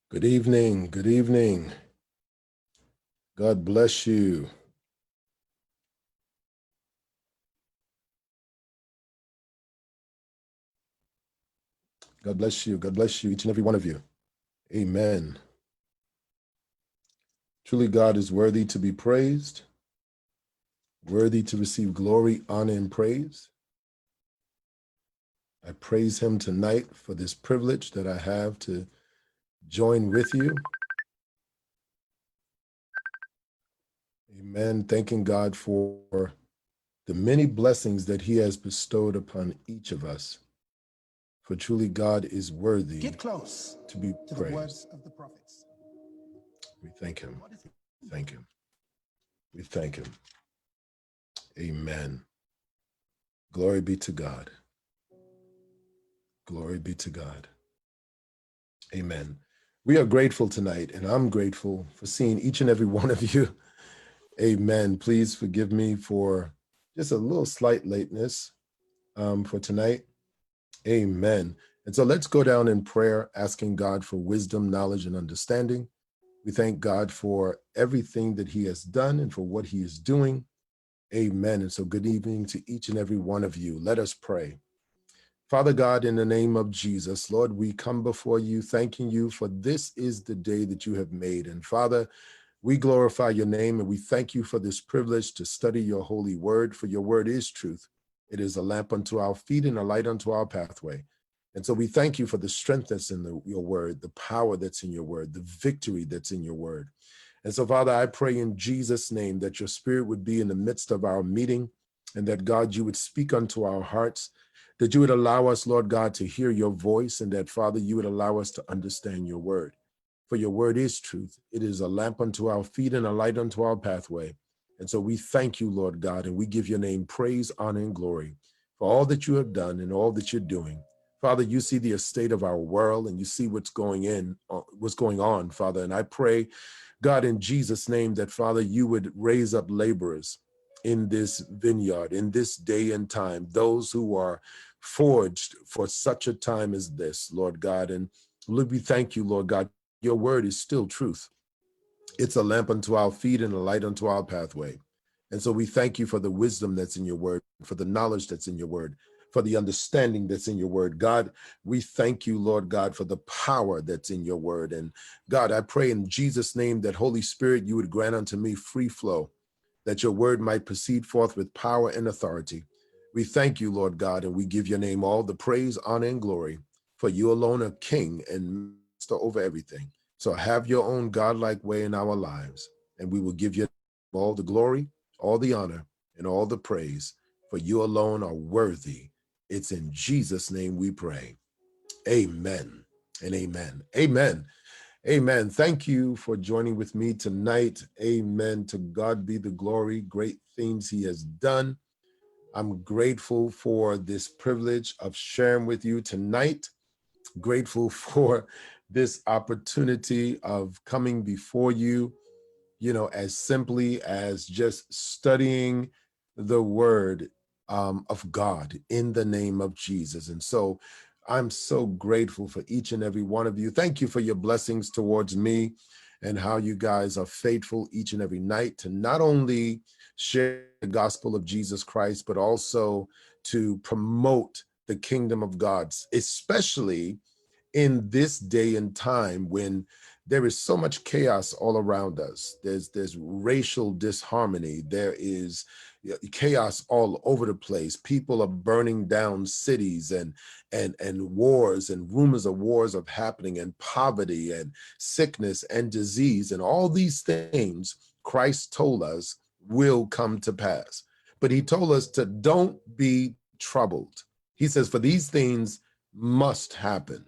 Good evening. Good evening. God bless you. God bless you. God bless you, each and every one of you. Amen. Truly, God is worthy to be praised, worthy to receive glory, honor, and praise. I praise him tonight for this privilege that I have to join with you. Amen. Thanking God for the many blessings that he has bestowed upon each of us. For truly God is worthy Get close to be to praised. the words of the prophets. We thank him. Thank him. We thank him. Amen. Glory be to God. Glory be to God. Amen. We are grateful tonight, and I'm grateful for seeing each and every one of you. Amen. Please forgive me for just a little slight lateness for tonight. Amen. And so let's go down in prayer, asking God for wisdom, knowledge, and understanding. We thank God for everything that he has done and for what he is doing. Amen. And so good evening to each and every one of you. Let us pray. Father God, in the name of Jesus, Lord, we come before you, thanking you for this is the day that you have made. And Father, we glorify your name and we thank you for this privilege to study your holy word, for your word is truth. It is a lamp unto our feet and a light unto our pathway. And so we thank you for the strength that's in your word, the power that's in your word, the victory that's in your word. And so, Father, I pray in Jesus' name that your spirit would be in the midst of our meeting and that, God, you would speak unto our hearts, that you would allow us, Lord God, to hear your voice, and that, Father, you would allow us to understand your word. For your word is truth. It is a lamp unto our feet and a light unto our pathway. And so we thank you, Lord God, and we give your name praise, honor, and glory for all that you have done and all that you're doing. Father, you see the estate of our world and you see what's going on, Father. And I pray, God, in Jesus' name, that, Father, you would raise up laborers in this vineyard, in this day and time, those who are forged for such a time as this, Lord God. And Lord, we thank you, Lord God. Your word is still truth. It's a lamp unto our feet and a light unto our pathway. And so we thank you for the wisdom that's in your word, for the knowledge that's in your word, for the understanding that's in your word. God, we thank you, Lord God, for the power that's in your word. And God, I pray in Jesus' name that Holy Spirit, you would grant unto me free flow, that your word might proceed forth with power and authority. We thank you, Lord God, and we give your name all the praise, honor, and glory, for you alone are king and master over everything. So have your own godlike way in our lives, and we will give you all the glory, all the honor, and all the praise, for you alone are worthy. It's in Jesus' name we pray. Amen and amen. Amen. Amen. Thank you for joining with me tonight. Amen. To God be the glory. Great things he has done. I'm grateful for this privilege of sharing with you tonight. Grateful for this opportunity of coming before you, as simply as just studying the word of God in the name of Jesus. And so I'm so grateful for each and every one of you. Thank you for your blessings towards me and how you guys are faithful each and every night to not only share the gospel of Jesus Christ, but also to promote the kingdom of God, especially in this day and time when there is so much chaos all around us. There's racial disharmony. There is chaos all over the place. People are burning down cities, and wars and rumors of wars are happening, and poverty and sickness and disease, and all these things Christ told us will come to pass. But he told us to don't be troubled. He says, for these things must happen.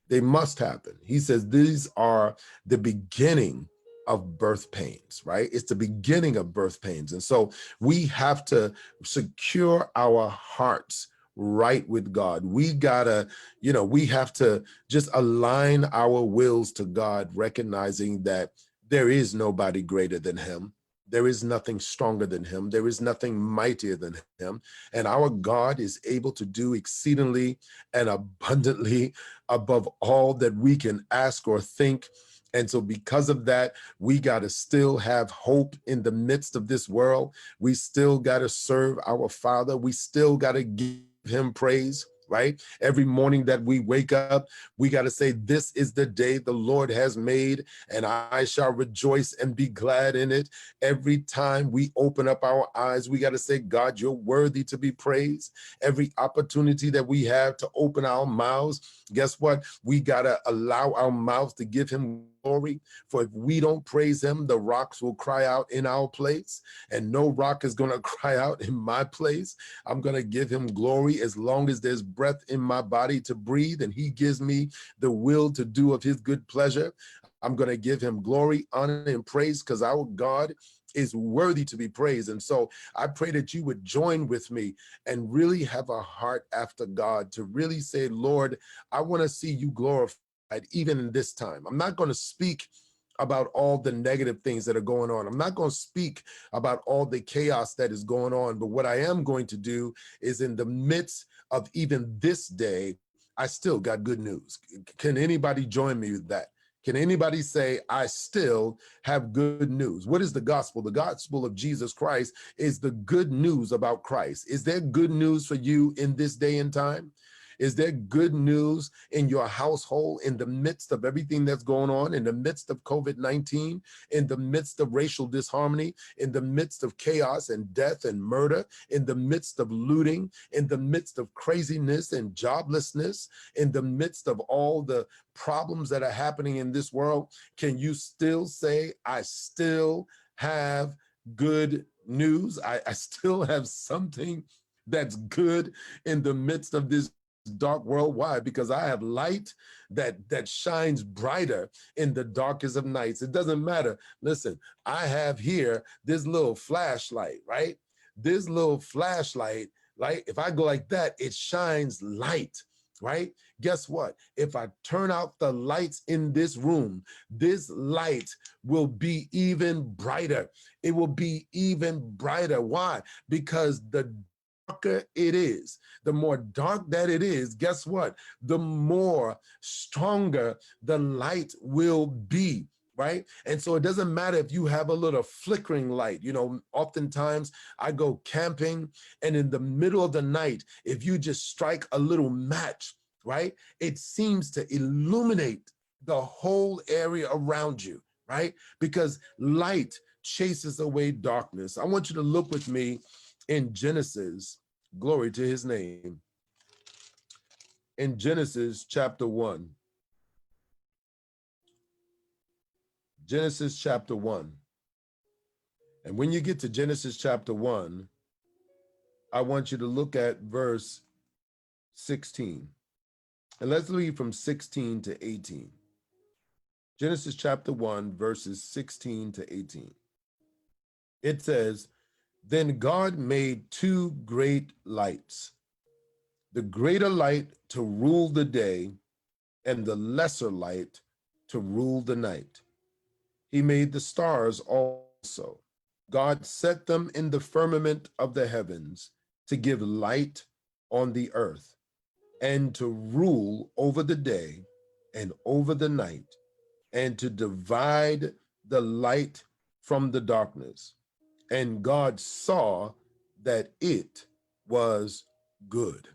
They must happen. He says these are the beginning of birth pains, right? It's the beginning of birth pains. And so we have to secure our hearts right with God. We gotta, we have to just align our wills to God, recognizing that there is nobody greater than him. There is nothing stronger than him. There is nothing mightier than him. And our God is able to do exceedingly and abundantly above all that we can ask or think. And so because of that, we got to still have hope in the midst of this world. We still got to serve our Father. We still got to give him praise, right? Every morning that we wake up, we got to say, this is the day the Lord has made, and I shall rejoice and be glad in it. Every time we open up our eyes, we got to say, God, you're worthy to be praised. Every opportunity that we have to open our mouths, guess what? We got to allow our mouths to give him glory. For if we don't praise him, the rocks will cry out in our place, and no rock is going to cry out in my place. I'm going to give him glory as long as there's breath in my body to breathe, and he gives me the will to do of his good pleasure. I'm going to give him glory, honor, and praise, because our God is worthy to be praised. And so I pray that you would join with me and really have a heart after God, to really say, Lord, I want to see you glorified even in this time. I'm not going to speak about all the negative things that are going on. I'm not going to speak about all the chaos that is going on. But what I am going to do is, in the midst of even this day, I still got good news. Can anybody join me with that? Can anybody say, I still have good news? What is the gospel? The gospel of Jesus Christ is the good news about Christ. Is there good news for you in this day and time? Is there good news in your household in the midst of everything that's going on, in the midst of COVID-19, in the midst of racial disharmony, in the midst of chaos and death and murder, in the midst of looting, in the midst of craziness and joblessness, in the midst of all the problems that are happening in this world? Can you still say, I still have good news? I still have something that's good in the midst of this dark world. Why? Because I have light that shines brighter in the darkest of nights. It doesn't matter. Listen, I have here this little flashlight, right? This little flashlight, like if I go like that, it shines light, right? Guess what? If I turn out the lights in this room, this light will be even brighter. It will be even brighter. Why? Because the darker it is, the more dark that it is, guess what? The more stronger the light will be, right? And so it doesn't matter if you have a little flickering light. You know, oftentimes I go camping, and in the middle of the night, if you just strike a little match, right, it seems to illuminate the whole area around you, right? Because light chases away darkness. I want you to look with me in Genesis, glory to his name, in Genesis chapter 1. Genesis chapter 1. And when you get to Genesis chapter 1, I want you to look at verse 16. And let's read from 16 to 18. Genesis chapter 1, verses 16 to 18. It says, then God made two great lights, the greater light to rule the day, and the lesser light to rule the night. He made the stars also. God set them in the firmament of the heavens to give light on the earth, and to rule over the day and over the night, and to divide the light from the darkness. And God saw that it was good.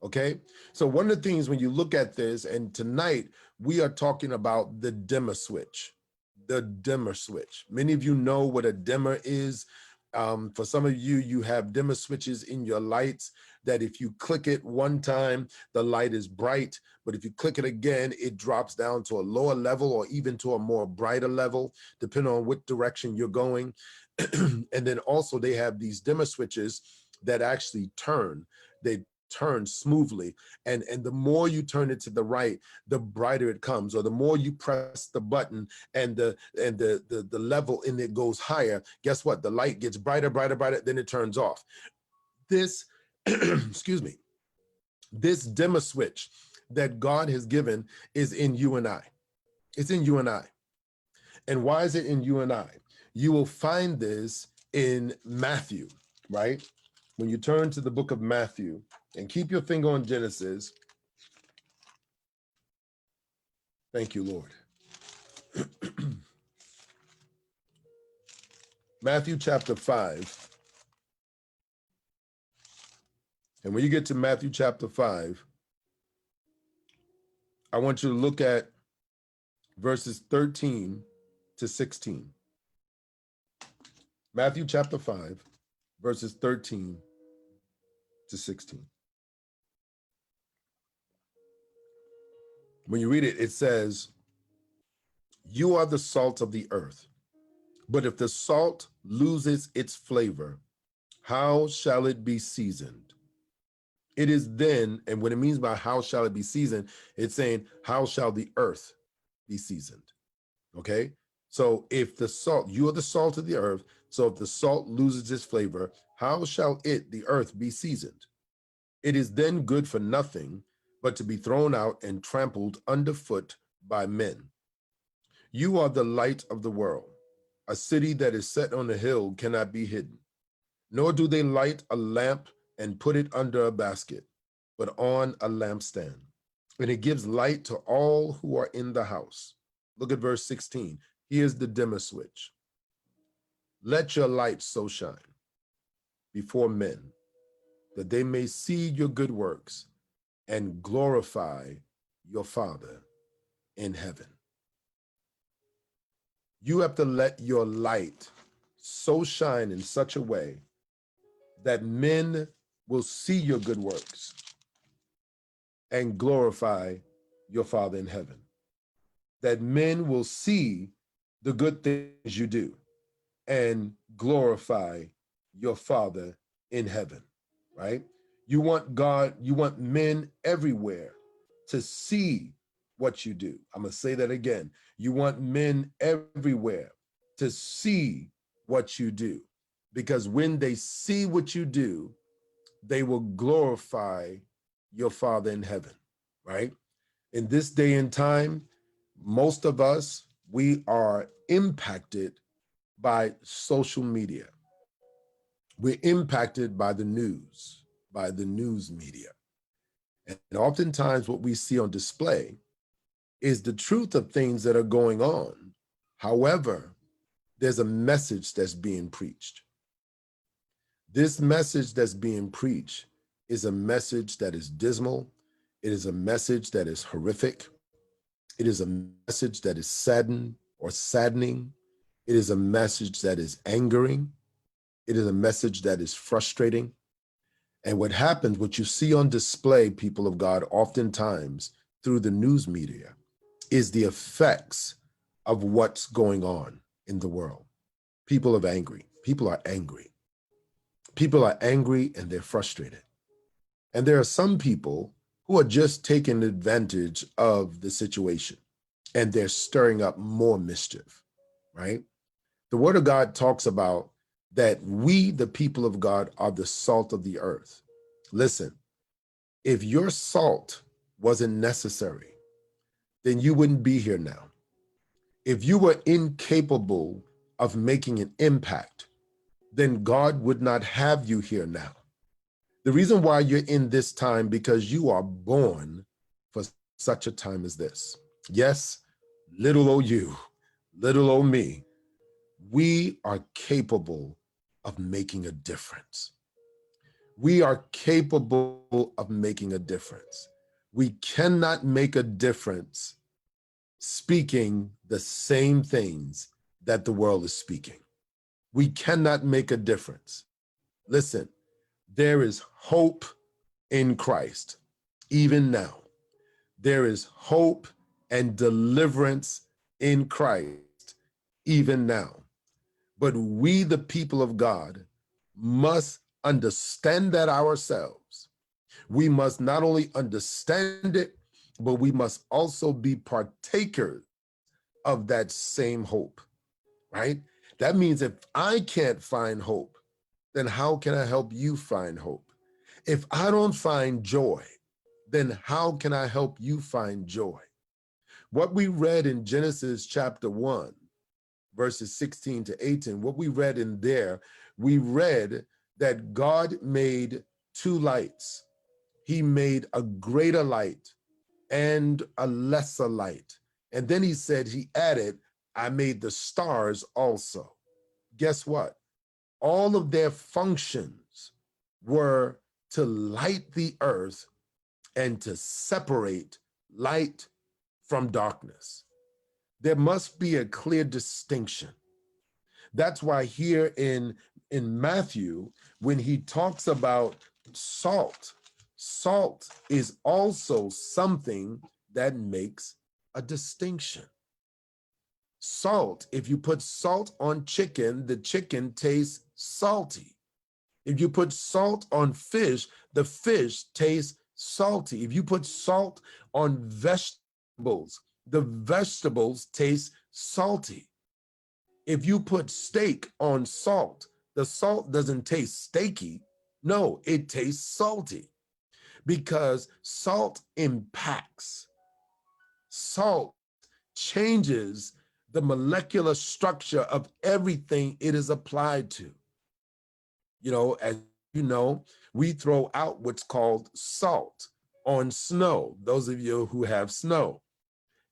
Okay, so one of the things when you look at this, and tonight we are talking about the dimmer switch. The dimmer switch. Many of you know what a dimmer is. For some of you, you have dimmer switches in your lights that if you click it one time, the light is bright, but if you click it again, it drops down to a lower level or even to a more brighter level, depending on what direction you're going. And then also they have these dimmer switches that actually turn. They turn smoothly, and the more you turn it to the right, the brighter it comes, or the more you press the button and the level in it goes higher, guess what? The light gets brighter, then it turns off. This excuse me, this dimmer switch that God has given is in you and I. It's in you and I. And why is it in you and I? You will find this in Matthew, right? When you turn to the book of Matthew and keep your finger on Genesis. Thank you, Lord. Matthew chapter 5. And when you get to Matthew chapter 5, I want you to look at verses 13 to 16. Matthew chapter 5, verses 13 to 16. When you read it, it says, "You are the salt of the earth, but if the salt loses its flavor, how shall it be seasoned? It is then," and what it means by how shall it be seasoned, it's saying, how shall the earth be seasoned? Okay? So if the salt, you are the salt of the earth, so if the salt loses its flavor, how shall it, the earth, be seasoned? It is then good for nothing but to be thrown out and trampled underfoot by men. You are the light of the world. A city that is set on a hill cannot be hidden. Nor do they light a lamp and put it under a basket, but on a lampstand. And it gives light to all who are in the house. Look at verse 16. Here's the dimmer switch. Let your light so shine before men that they may see your good works and glorify your Father in heaven. You have to let your light so shine in such a way that men will see your good works and glorify your Father in heaven. That men will see the good things you do and glorify your Father in heaven, right? You want God, you want men everywhere to see what you do. I'm gonna say that again. You want men everywhere to see what you do, because when they see what you do, they will glorify your Father in heaven, right? In this day and time, most of us, we are impacted by social media. We're impacted by the news media. And oftentimes what we see on display is the truth of things that are going on. However, there's a message that's being preached. This message that's being preached is a message that is dismal. It is a message that is horrific. It is a message that is saddening. It is a message that is angering. It is a message that is frustrating. And what happens, what you see on display, people of God, oftentimes through the news media, is the effects of what's going on in the world. People are angry. People are angry. People are angry and they're frustrated. And there are some people who are just taking advantage of the situation and they're stirring up more mischief, right? The Word of God talks about that we, the people of God, are the salt of the earth. Listen, if your salt wasn't necessary, then you wouldn't be here now. If you were incapable of making an impact, then God would not have you here now. The reason why you're in this time, because you are born for such a time as this. Yes, little old you, little old me, we are capable of making a difference. We are capable of making a difference. We cannot make a difference speaking the same things that the world is speaking. We cannot make a difference. Listen, there is hope in Christ, even now. There is hope and deliverance in Christ, even now. But we, the people of God, must understand that ourselves. We must not only understand it, but we must also be partakers of that same hope, right? That means if I can't find hope, then how can I help you find hope? If I don't find joy, then how can I help you find joy? What we read in Genesis chapter 1 verses 16 to 18, what we read in there, we read that God made two lights. He made a greater light and a lesser light. And then he said, he added, I made the stars also. Guess what? All of their functions were to light the earth and to separate light from darkness. There must be a clear distinction. That's why here in Matthew, when he talks about salt, salt is also something that makes a distinction. Salt, if you put salt on chicken, the chicken tastes salty. If you put salt on fish, the fish tastes salty. If you put salt on vegetables, the vegetables taste salty. If you put steak on salt, the salt doesn't taste steaky. No, it tastes salty because salt impacts. Salt changes the molecular structure of everything it is applied to. You know, as you know, we throw out what's called salt on snow, those of you who have snow.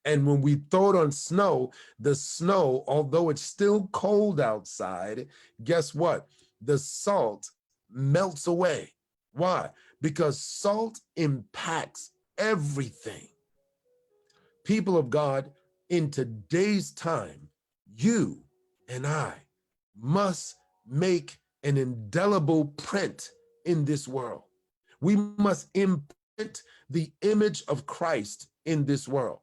And when we throw it on snow, the snow, although it's still cold outside, guess what? The salt melts away. Why? Because salt impacts everything. People of God, in today's time, you and I must make an indelible print in this world. We must imprint the image of Christ in this world.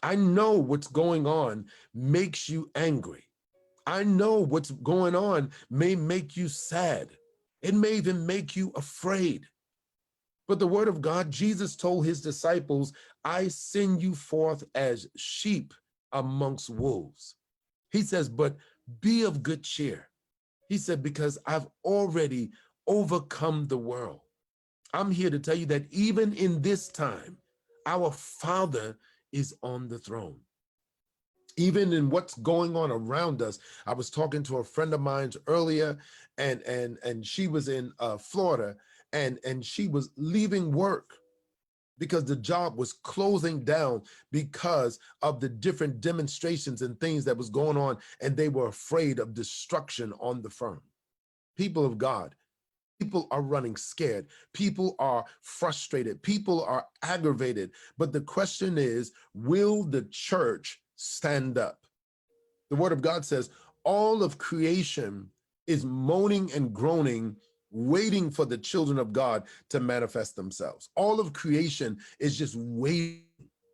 I know what's going on makes you angry. I know what's going on may make you sad. It may even make you afraid. But the word of God, Jesus told his disciples, I send you forth as sheep amongst wolves. He says, but be of good cheer. He said, because I've already overcome the world. I'm here to tell you that even in this time, our Father is on the throne. Even in what's going on around us. I was talking to a friend of mine earlier, and she was in Florida, and she was leaving work because the job was closing down because of the different demonstrations and things that was going on, and they were afraid of destruction on the firm. People of God, people are running scared. People are frustrated. People are aggravated. But the question is, will the church stand up? The word of God says, all of creation is moaning and groaning, waiting for the children of God to manifest themselves. All of creation is just waiting.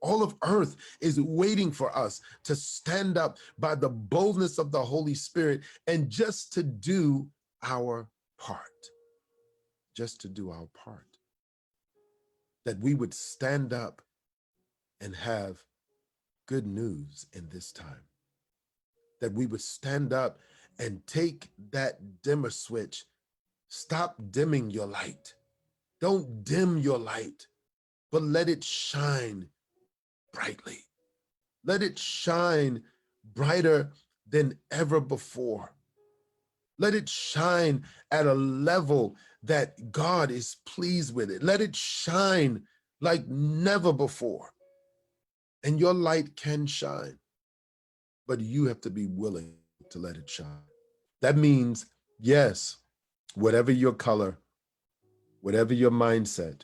All of earth is waiting for us to stand up by the boldness of the Holy Spirit and just to do our part. Just to do our part. That we would stand up and have good news in this time. That we would stand up and take that dimmer switch. Stop dimming your light. Don't dim your light, but let it shine brightly. Let it shine brighter than ever before. Let it shine at a level that God is pleased with it. Let it shine like never before. And your light can shine, but you have to be willing to let it shine. That means, yes, whatever your color, whatever your mindset,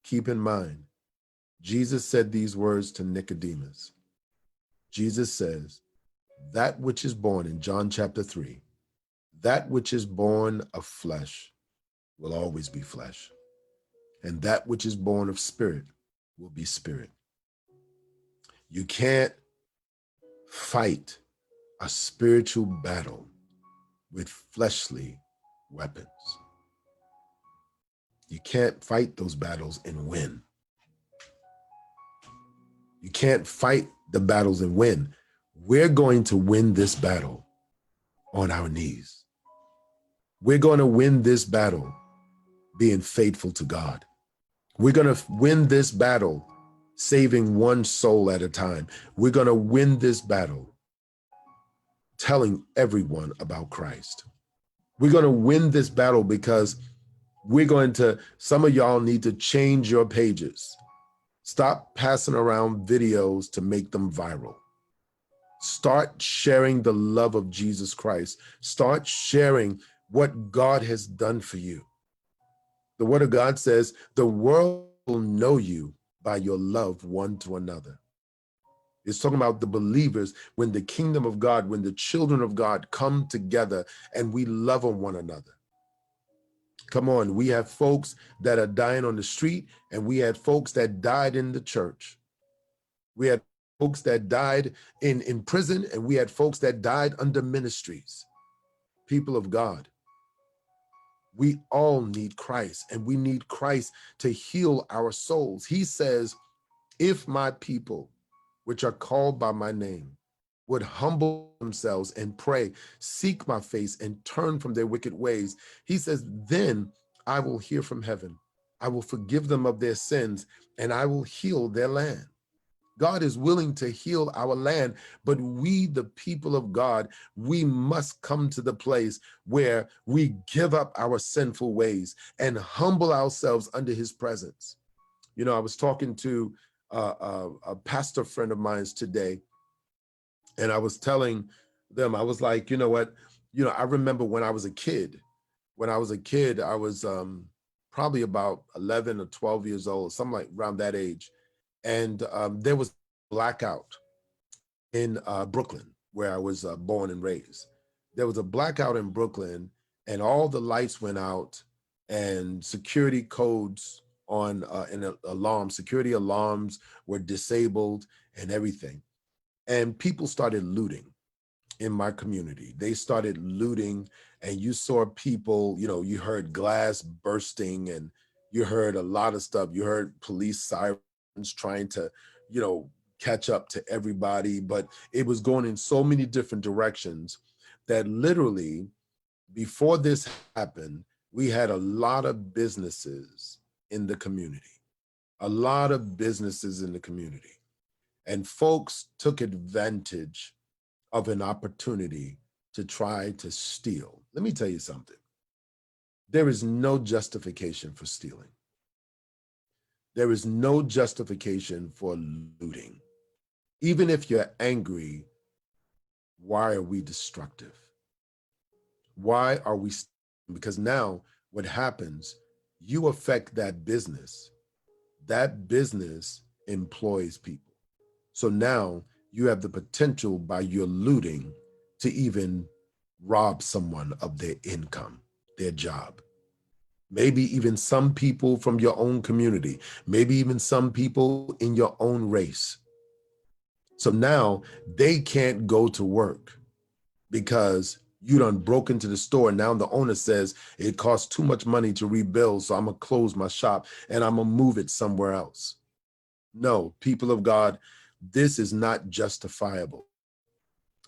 keep in mind, Jesus said these words to Nicodemus. Jesus says, that which is born in John chapter 3, that which is born of flesh will always be flesh. And that which is born of spirit will be spirit. You can't fight a spiritual battle with fleshly weapons. You can't fight those battles and win. You can't fight the battles and win. We're going to win this battle on our knees. We're going to win this battle being faithful to God. We're going to win this battle saving one soul at a time. We're going to win this battle telling everyone about Christ. We're going to win this battle because some of y'all need to change your pages. Stop passing around videos to make them viral. Start sharing the love of Jesus Christ. Start sharing what God has done for you. The Word of God says, the world will know you by your love one to another. It's talking about the believers, when the kingdom of God, when the children of God come together and we love on one another. Come on, we have folks that are dying on the street, and we had folks that died in the church. We had folks that died in prison, and we had folks that died under ministries. People of God, we all need Christ, and we need Christ to heal our souls. He says, if my people, which are called by my name, would humble themselves and pray, seek my face, and turn from their wicked ways, he says, then I will hear from heaven. I will forgive them of their sins, and I will heal their land. God is willing to heal our land, but we, the people of God, we must come to the place where we give up our sinful ways and humble ourselves under his presence. You know, I was talking to a pastor friend of mine today, and I was telling them, I was like, you know what, I remember when I was a kid. I was probably about 11 or 12 years old, something like around that age. And there was a blackout in Brooklyn, where I was born and raised. There was a blackout in Brooklyn, and all the lights went out, and security codes on security alarms were disabled and everything. And people started looting in my community. They started looting, and you saw people, you heard glass bursting, and you heard a lot of stuff. You heard police sirens trying to, catch up to everybody, but it was going in so many different directions that literally before this happened, we had a lot of businesses in the community, and folks took advantage of an opportunity to try to steal. Let me tell you something. There is no justification for stealing. There is no justification for looting. Even if you're angry, why are we destructive? Why are we? Because now what happens, you affect that business. That business employs people. So now you have the potential by your looting to even rob someone of their income, their job. Maybe even some people from your own community, maybe even some people in your own race. So now they can't go to work because you done broke into the store. Now the owner says it costs too much money to rebuild, so I'm gonna close my shop and I'm gonna move it somewhere else. No, people of God, this is not justifiable.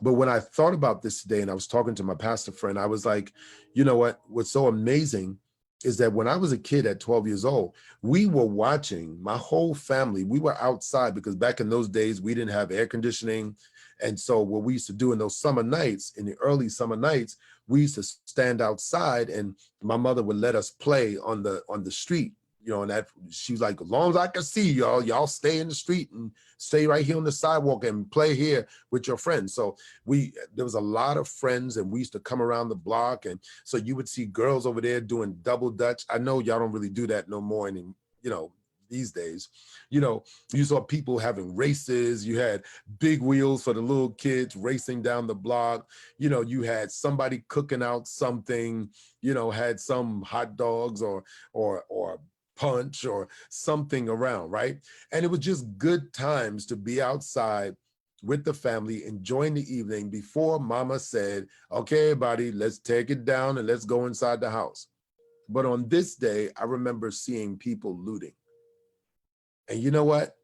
But when I thought about this today and I was talking to my pastor friend, I was like, you know what? What's so amazing is that when I was a kid at 12 years old, we were watching, my whole family, we were outside because back in those days, we didn't have air conditioning. And so what we used to do in those summer nights, in the early summer nights, we used to stand outside and my mother would let us play on the street. And that she was like, as long as I can see y'all stay in the street and stay right here on the sidewalk and play here with your friends. So there was a lot of friends, and we used to come around the block. And so you would see girls over there doing double dutch. I know y'all don't really do that no more these days. You saw people having races. You had big wheels for the little kids racing down the block. You had somebody cooking out something, had some hot dogs or punch or something around, right? And it was just good times to be outside with the family, enjoying the evening before mama said, okay, everybody, let's take it down and let's go inside the house. But on this day, I remember seeing people looting. And you know what?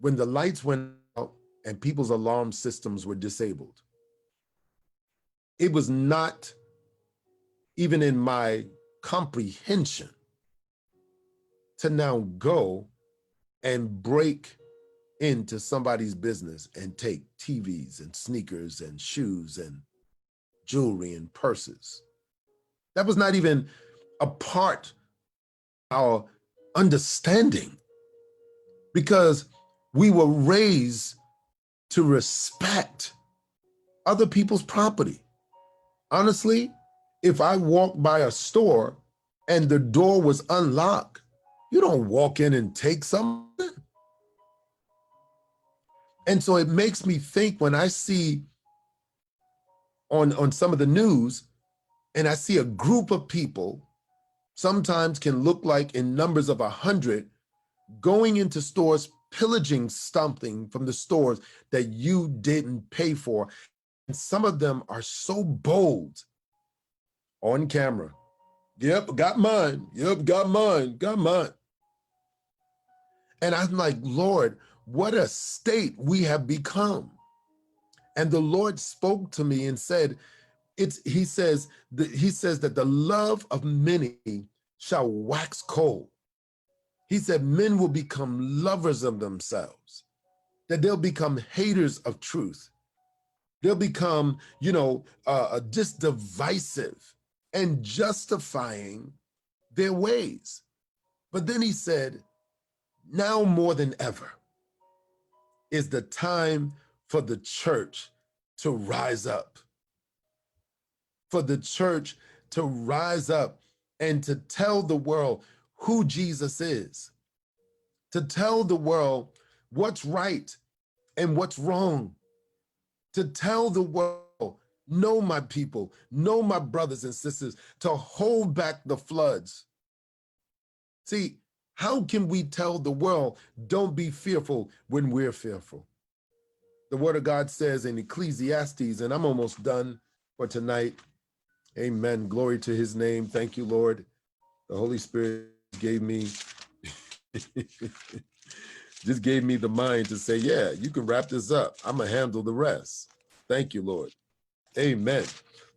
When the lights went out and people's alarm systems were disabled, it was not even in my comprehension to now go and break into somebody's business and take TVs and sneakers and shoes and jewelry and purses. That was not even a part of our understanding, because we were raised to respect other people's property. Honestly, if I walked by a store and the door was unlocked, you don't walk in and take something. And so it makes me think when I see on some of the news, and I see a group of people, sometimes can look like in numbers of 100, going into stores, pillaging something from the stores that you didn't pay for. And some of them are so bold on camera. Yep, got mine. Yep, got mine. Got mine. And I'm like, Lord, what a state we have become. And the Lord spoke to me and said, he says that the love of many shall wax cold. He said men will become lovers of themselves, that they'll become haters of truth. They'll become, just divisive and justifying their ways. But then he said, now more than ever is the time for the church to rise up, for the church to rise up and to tell the world who Jesus is, to tell the world what's right and what's wrong, to tell the world, know my people, know my brothers and sisters, to hold back the floods. See, how can we tell the world, don't be fearful when we're fearful? The word of God says in Ecclesiastes, and I'm almost done for tonight. Amen. Glory to his name. Thank you, Lord. The Holy Spirit gave me, just gave me the mind to say, yeah, you can wrap this up. I'm going to handle the rest. Thank you, Lord. Amen.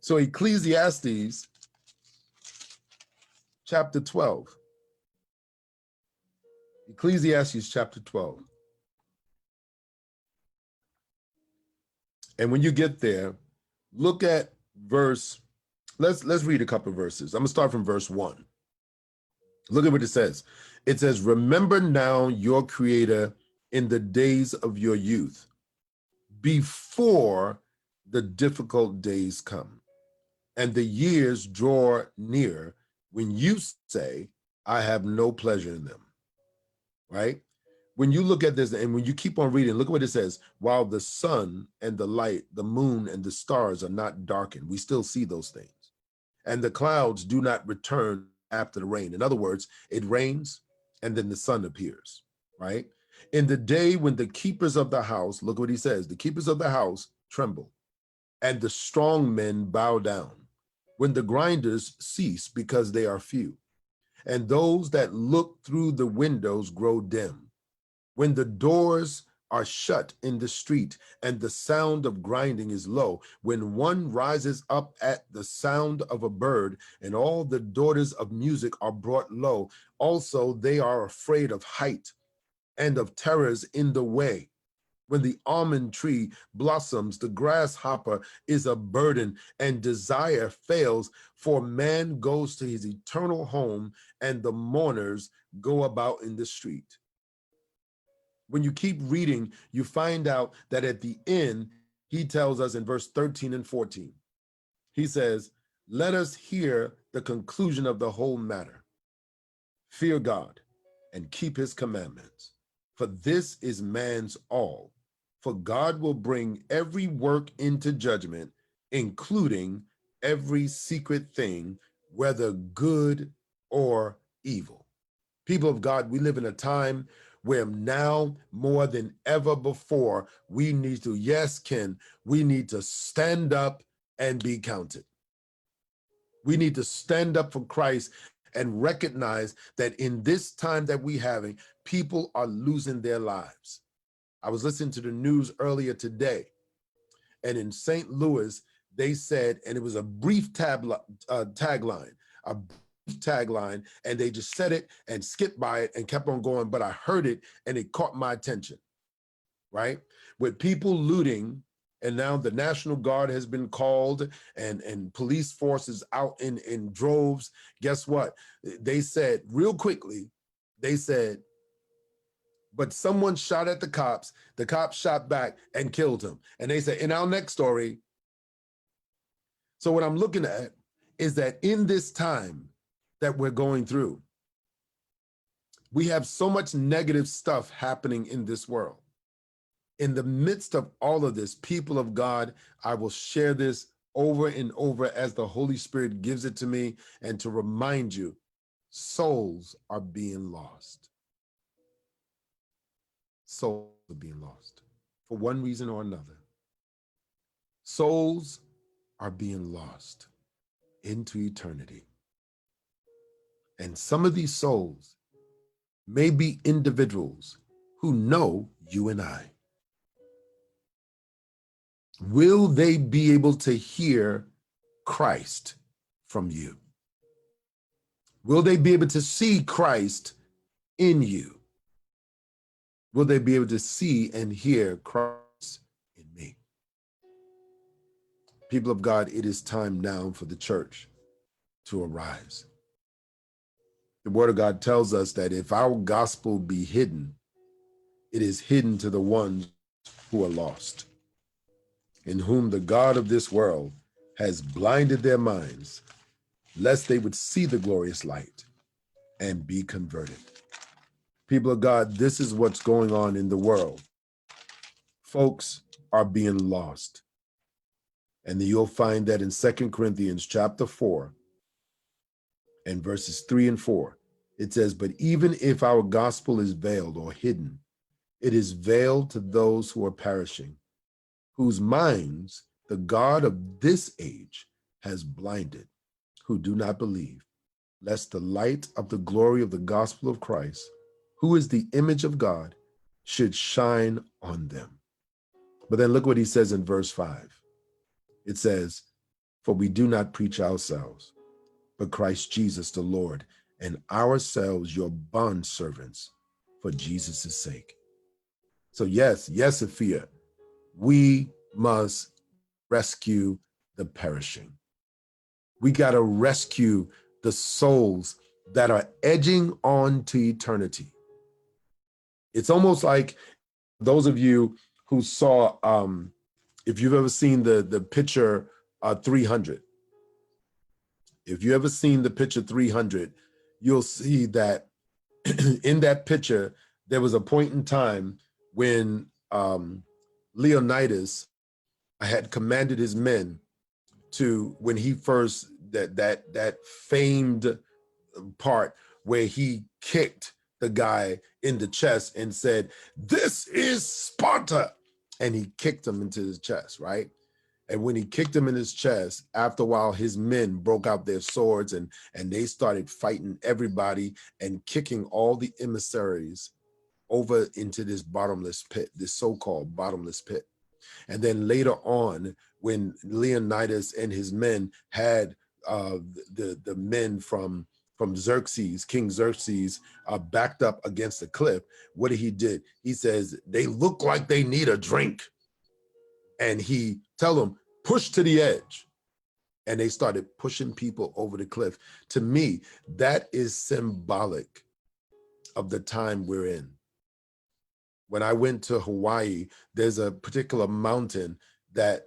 So Ecclesiastes chapter 12. Ecclesiastes chapter 12. And when you get there, look at verse, let's read a couple of verses. I'm going to start from verse 1. Look at what it says. It says, remember now your Creator in the days of your youth, before the difficult days come, and the years draw near when you say, I have no pleasure in them, right? When you look at this and when you keep on reading, look at what it says. While the sun and the light, the moon and the stars are not darkened, we still see those things. And the clouds do not return after the rain. In other words, it rains and then the sun appears, right? In the day when the keepers of the house, look what he says, the keepers of the house tremble and the strong men bow down, when the grinders cease because they are few, and those that look through the windows grow dim, when the doors are shut in the street and the sound of grinding is low, when one rises up at the sound of a bird and all the daughters of music are brought low, also they are afraid of height and of terrors in the way. When the almond tree blossoms, the grasshopper is a burden and desire fails, for man goes to his eternal home and the mourners go about in the street. When you keep reading, you find out that at the end, he tells us in verse 13 and 14, he says, let us hear the conclusion of the whole matter. Fear God and keep his commandments, for this is man's all. For God will bring every work into judgment, including every secret thing, whether good or evil. People of God, we live in a time where now more than ever before, we need to, yes, Ken, we need to stand up and be counted. We need to stand up for Christ and recognize that in this time that we're having, people are losing their lives. I was listening to the news earlier today, and in St. Louis, they said, and it was a brief tagline, and they just said it and skipped by it and kept on going, but I heard it and it caught my attention. right? With people looting, and now the National Guard has been called and police forces out in droves. Guess what? They said real quickly, they said, but someone shot at the cops shot back and killed him. And they said, in our next story, so what I'm looking at is that in this time that we're going through, we have so much negative stuff happening in this world. In the midst of all of this, people of God, I will share this over and over as the Holy Spirit gives it to me, and to remind you, souls are being lost. Souls are being lost for one reason or another. Souls are being lost into eternity. And some of these souls may be individuals who know you and I. Will they be able to hear Christ from you? Will they be able to see Christ in you? Will they be able to see and hear Christ in me? People of God, it is time now for the church to arise. The Word of God tells us that if our gospel be hidden, it is hidden to the ones who are lost, in whom the God of this world has blinded their minds, lest they would see the glorious light and be converted. People of God, this is what's going on in the world. Folks are being lost. And you'll find that in 2 Corinthians chapter 4 and verses 3 and 4, it says, but even if our gospel is veiled or hidden, it is veiled to those who are perishing, whose minds the God of this age has blinded, who do not believe, lest the light of the glory of the gospel of Christ, who is the image of God, should shine on them. But then look what he says in verse 5. It says, for we do not preach ourselves, but Christ Jesus the Lord, and ourselves your bondservants for Jesus' sake. So yes, Sophia, we must rescue the perishing. We got to rescue the souls that are edging on to eternity. It's almost like those of you who saw, if you've ever seen the picture 300, if you ever seen the picture 300, you'll see that in that picture, there was a point in time when Leonidas had commanded his men to, when he first, that famed part where he kicked the guy in the chest and said, this is Sparta. And he kicked him into his chest, right? And when he kicked him in his chest, after a while, his men broke out their swords and they started fighting everybody and kicking all the emissaries over into this bottomless pit, this so-called bottomless pit. And then later on, when Leonidas and his men had the men from Xerxes, King Xerxes, backed up against the cliff, what did he do? He says, they look like they need a drink. And he tell them, push to the edge. And they started pushing people over the cliff. To me, that is symbolic of the time we're in. When I went to Hawaii, there's a particular mountain that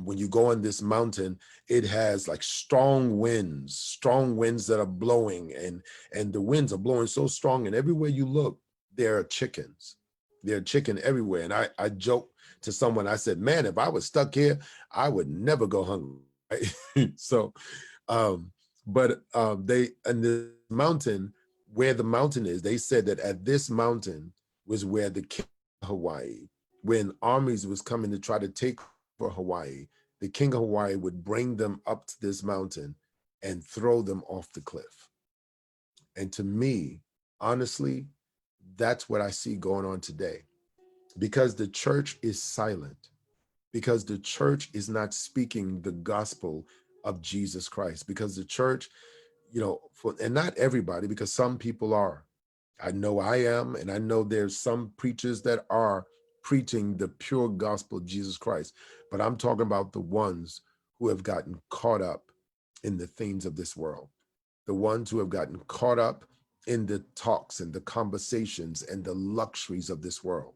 when you go on this mountain, it has like strong winds that are blowing, and the winds are blowing so strong, and everywhere you look, there are chickens. There are chicken everywhere. And I joked to someone, I said, man, if I was stuck here, I would never go hungry. Right? So, they, in the mountain, where the mountain is, they said that at this mountain was where the king of Hawaii, when armies was coming to try to take for Hawaii, the king of Hawaii would bring them up to this mountain and throw them off the cliff. And to me, honestly, that's what I see going on today, because the church is silent, because the church is not speaking the gospel of Jesus Christ, because the church, and not everybody, because some people are. I know I am, and I know there's some preachers that are preaching the pure gospel of Jesus Christ, but I'm talking about the ones who have gotten caught up in the things of this world, the ones who have gotten caught up in the talks and the conversations and the luxuries of this world.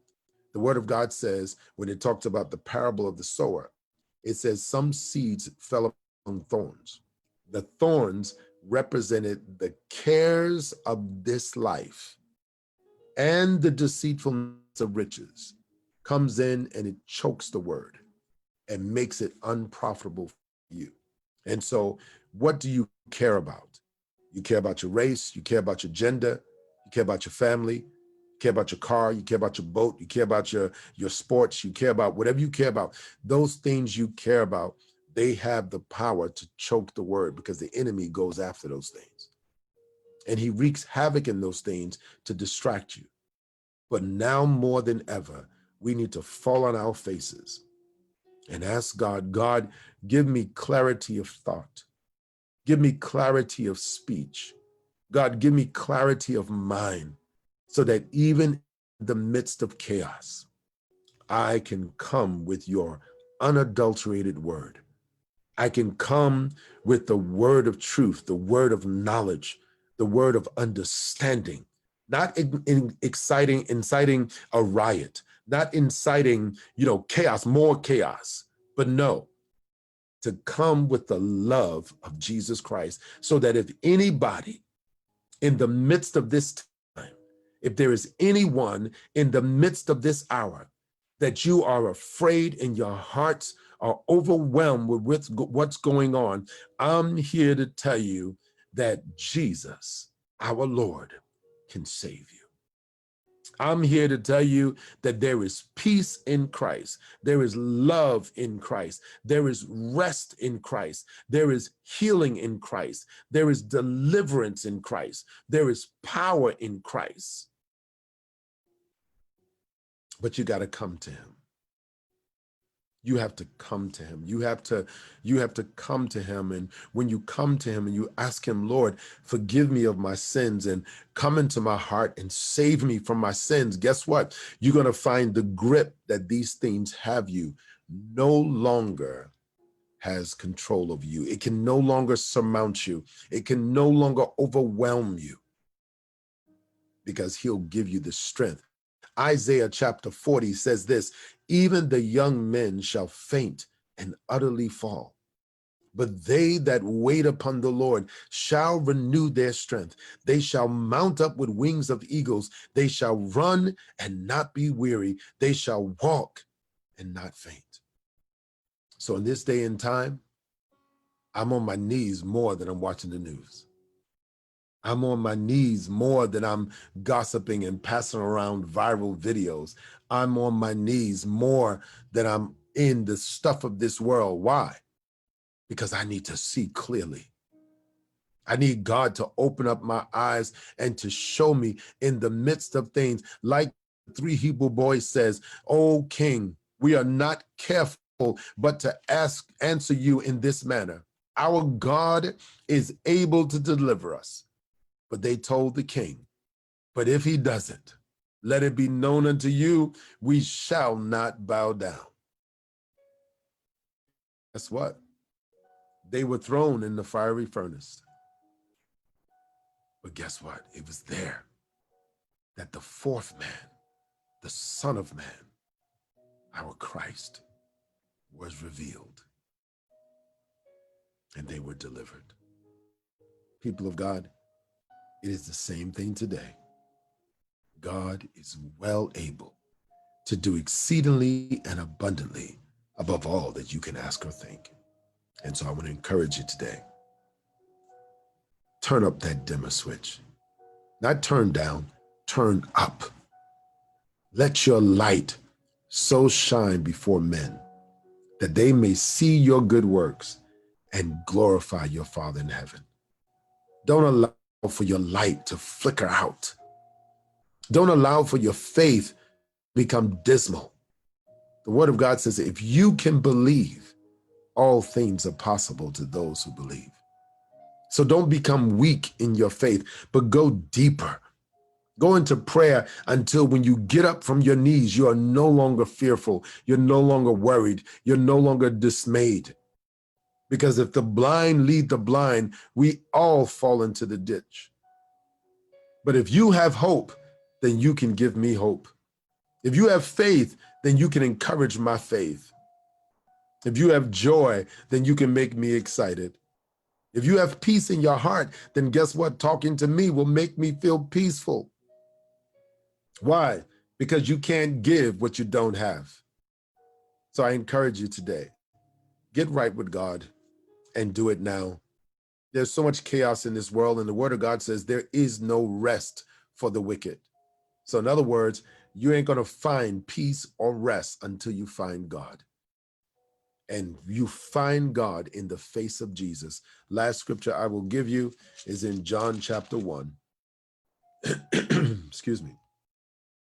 The word of God says, when it talks about the parable of the sower, it says some seeds fell among thorns. The thorns represented the cares of this life and the deceitfulness of riches comes in and it chokes the word and makes it unprofitable for you. And so what do you care about? You care about your race, you care about your gender, you care about your family, you care about your car, you care about your boat, you care about your sports, you care about whatever you care about. Those things you care about, they have the power to choke the word because the enemy goes after those things. And he wreaks havoc in those things to distract you. But now more than ever, we need to fall on our faces and ask God, God, give me clarity of thought. Give me clarity of speech. God, give me clarity of mind so that even in the midst of chaos, I can come with your unadulterated word. I can come with the word of truth, the word of knowledge, the word of understanding, not inciting a riot, not inciting, chaos, more chaos, but no, to come with the love of Jesus Christ so that if anybody in the midst of this time, if there is anyone in the midst of this hour that you are afraid and your hearts are overwhelmed with what's going on, I'm here to tell you that Jesus, our Lord, can save you. I'm here to tell you that there is peace in Christ. There is love in Christ. There is rest in Christ. There is healing in Christ. There is deliverance in Christ. There is power in Christ. But you got to come to him. You have to come to him. You have to come to him. And when you come to him and you ask him, Lord, forgive me of my sins and come into my heart and save me from my sins, guess what? You're going to find the grip that these things have you no longer has control of you. It can no longer surmount you. It can no longer overwhelm you because he'll give you the strength. Isaiah chapter 40 says this, even the young men shall faint and utterly fall. But they that wait upon the Lord shall renew their strength. They shall mount up with wings of eagles. They shall run and not be weary. They shall walk and not faint. So in this day and time, I'm on my knees more than I'm watching the news. I'm on my knees more than I'm gossiping and passing around viral videos. I'm on my knees more than I'm in the stuff of this world. Why? Because I need to see clearly. I need God to open up my eyes and to show me in the midst of things. Like the 3 Hebrew boys says, "O King, we are not careful but to answer you in this manner. Our God is able to deliver us." But they told the king, but if he doesn't, let it be known unto you, we shall not bow down. Guess what? They were thrown in the fiery furnace. But guess what? It was there that the 4th man, the Son of Man, our Christ, was revealed. And they were delivered. People of God, it is the same thing today. God is well able to do exceedingly and abundantly above all that you can ask or think. And so I want to encourage you today. Turn up that dimmer switch. Not turn down, turn up. Let your light so shine before men that they may see your good works and glorify your Father in heaven. Don't allow for your light to flicker out. Don't allow for your faith to become dismal. The word of God says, if you can believe, all things are possible to those who believe. So don't become weak in your faith, but go deeper. Go into prayer until when you get up from your knees, you are no longer fearful. You're no longer worried. You're no longer dismayed. Because if the blind lead the blind, we all fall into the ditch. But if you have hope, then you can give me hope. If you have faith, then you can encourage my faith. If you have joy, then you can make me excited. If you have peace in your heart, then guess what? Talking to me will make me feel peaceful. Why? Because you can't give what you don't have. So I encourage you today, get right with God and do it now. There's so much chaos in this world, and the word of God says there is no rest for the wicked. So in other words, you ain't going to find peace or rest until you find God. And you find God in the face of Jesus. Last scripture I will give you is in John chapter 1. Excuse me.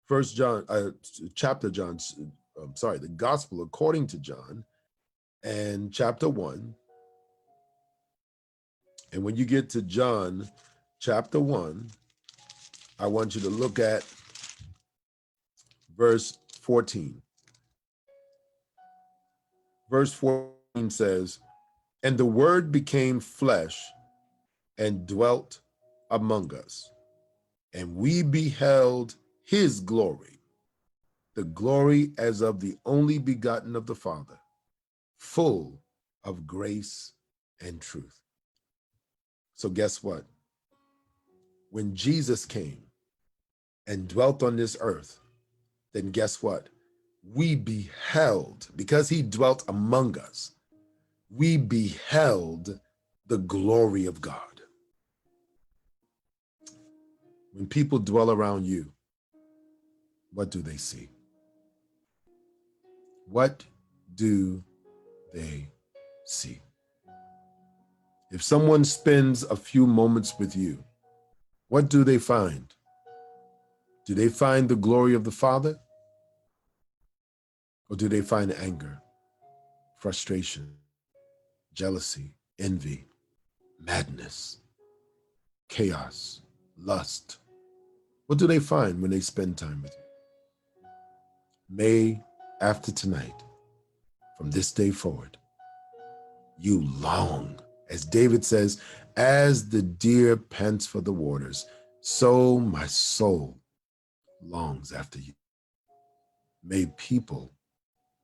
The gospel according to John and chapter 1. And when you get to John chapter 1, I want you to look at verse 14. Verse 14 says, "And the word became flesh and dwelt among us, and we beheld his glory, the glory as of the only begotten of the Father, full of grace and truth." So guess what? When Jesus came and dwelt on this earth, then guess what? We beheld, because he dwelt among us, we beheld the glory of God. When people dwell around you, what do they see? What do they see? If someone spends a few moments with you, what do they find? Do they find the glory of the Father? Or do they find anger, frustration, jealousy, envy, madness, chaos, lust? What do they find when they spend time with you? May, after tonight, from this day forward, you long, as David says, as the deer pants for the waters, so my soul longs after you. May people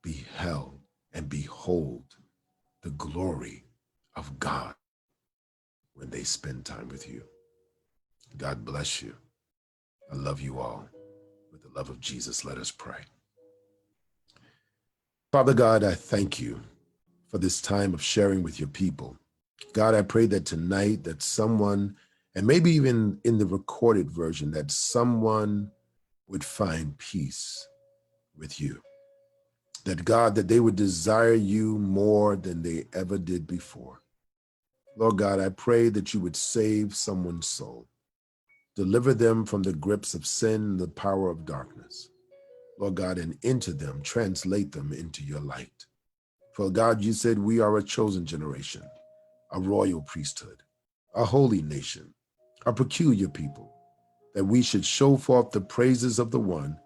beheld and behold the glory of God when they spend time with you. God bless you. I love you all. With the love of Jesus, let us pray. Father God, I thank you for this time of sharing with your people. God, I pray that tonight that someone, and maybe even in the recorded version, that someone would find peace with you. That God, that they would desire you more than they ever did before. Lord God, I pray that you would save someone's soul. Deliver them from the grips of sin and the power of darkness. Lord God, and into them, translate them into your light. For God, you said we are a chosen generation, a royal priesthood, a holy nation, a peculiar people, that we should show forth the praises of the one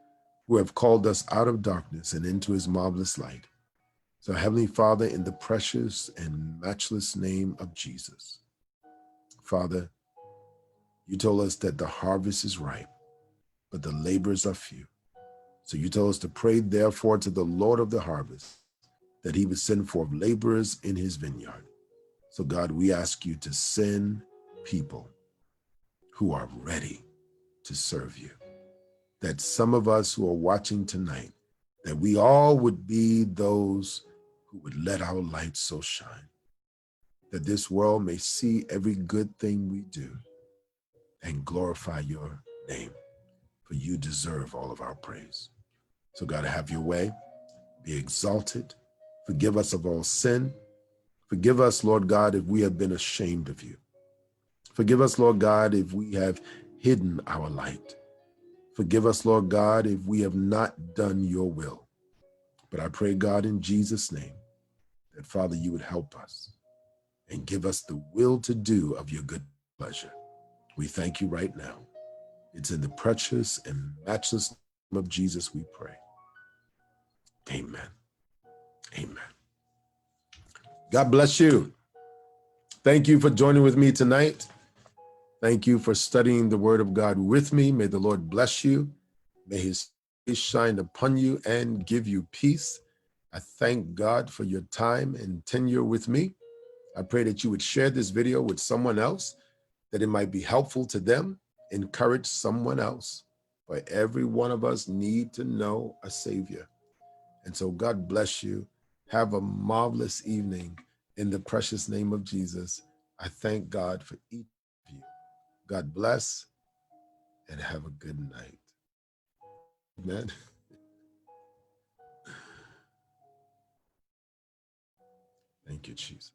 who have called us out of darkness and into his marvelous light. So Heavenly Father, in the precious and matchless name of Jesus, Father, you told us that the harvest is ripe, but the laborers are few. So you told us to pray therefore to the Lord of the harvest, that he would send forth laborers in his vineyard. So God, we ask you to send people who are ready to serve you. That some of us who are watching tonight, that we all would be those who would let our light so shine, that this world may see every good thing we do and glorify your name, for you deserve all of our praise. So God, have your way, be exalted, forgive us of all sin. Forgive us, Lord God, if we have been ashamed of you. Forgive us, Lord God, if we have hidden our light. Forgive us, Lord God, if we have not done your will. But I pray, God, in Jesus' name, that, Father, you would help us and give us the will to do of your good pleasure. We thank you right now. It's in the precious and matchless name of Jesus we pray. Amen. Amen. God bless you. Thank you for joining with me tonight. Thank you for studying the word of God with me. May the Lord bless you. May his face shine upon you and give you peace. I thank God for your time and tenure with me. I pray that you would share this video with someone else, that it might be helpful to them, encourage someone else. For every one of us need to know a Savior. And so God bless you. Have a marvelous evening in the precious name of Jesus. I thank God for each of you. God bless and have a good night. Amen. Thank you, Jesus.